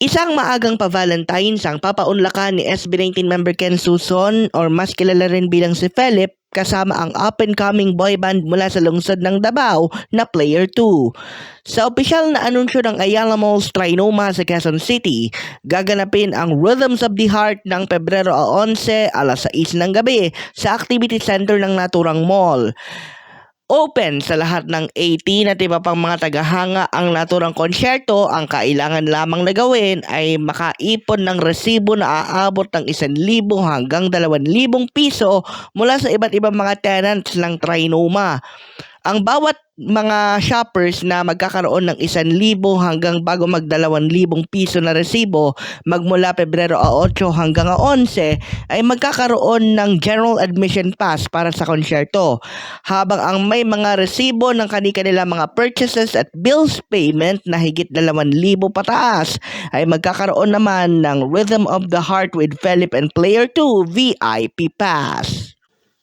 Isang maagang pa-Valentine's ang papaunlakan ni SB19 member Ken Suson or mas kilala rin bilang si Philip kasama ang up-and-coming boy band mula sa lungsod ng Davao na Player 2. Sa opisyal na anunsyo ng Ayala Malls Trinoma sa Quezon City, gaganapin ang Rhythms of the Heart ng Pebrero 11 alas 6 ng gabi sa Activity Center ng naturang mall. Open sa lahat ng 18 at iba pang mga tagahanga ang naturang konsyerto. Ang kailangan lamang na gawin ay makaipon ng resibo na aabot ng 1,000 hanggang 2,000 piso mula sa iba't ibang mga tenants ng Trinoma. Ang bawat mga shoppers na magkakaroon ng 1,000 hanggang bago mag 2,000 piso na resibo magmula Pebrero 8 hanggang 11 ay magkakaroon ng general admission pass para sa konsyerto. Habang ang may mga resibo ng kanilang mga purchases at bills payment na higit 2,000 pataas ay magkakaroon naman ng Rhythm of the Heart with Philip and Player 2 VIP Pass.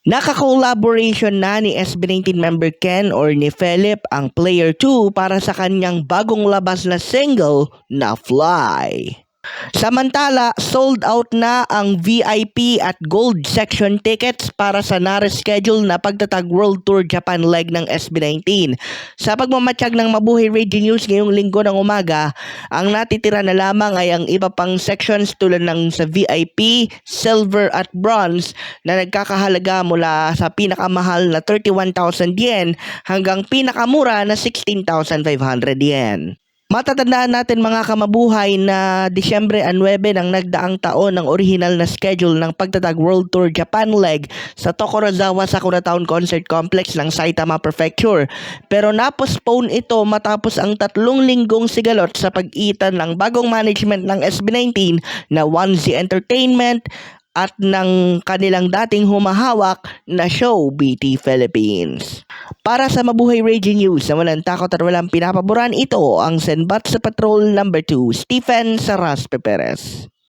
Naka-collaboration na ni SB19 member Ken or ni Philip ang Player 2 para sa kanyang bagong labas na single na Fly. Samantala, sold out na ang VIP at Gold section tickets para sa na-reschedule na pagtatag World Tour Japan leg ng SB19. Sa pagmamatsyag ng Mabuhay Radio News ngayong linggo ng umaga, ang natitira na lamang ay ang iba pang sections tulad ng sa VIP, Silver at Bronze na nagkakahalaga mula sa pinakamahal na 31,000 yen hanggang pinakamura na 16,500 yen. Matatandaan natin mga kamabuhay na Disyembre 9 ng nagdaang taon ang original na schedule ng pagtatag World Tour Japan leg sa Tokorozawa Sakura Town Concert Complex ng Saitama Prefecture. Pero na-postpone ito matapos ang 3 linggong sigalot sa pagitan ng bagong management ng SB19 na 1Z Entertainment at ng kanilang dating humahawak na show BT Philippines. Para sa Mabuhay Radio News na walang takot at walang pinapaboran, ito ang Senbat sa Patrol No. 2, Stephen Saraspe Perez.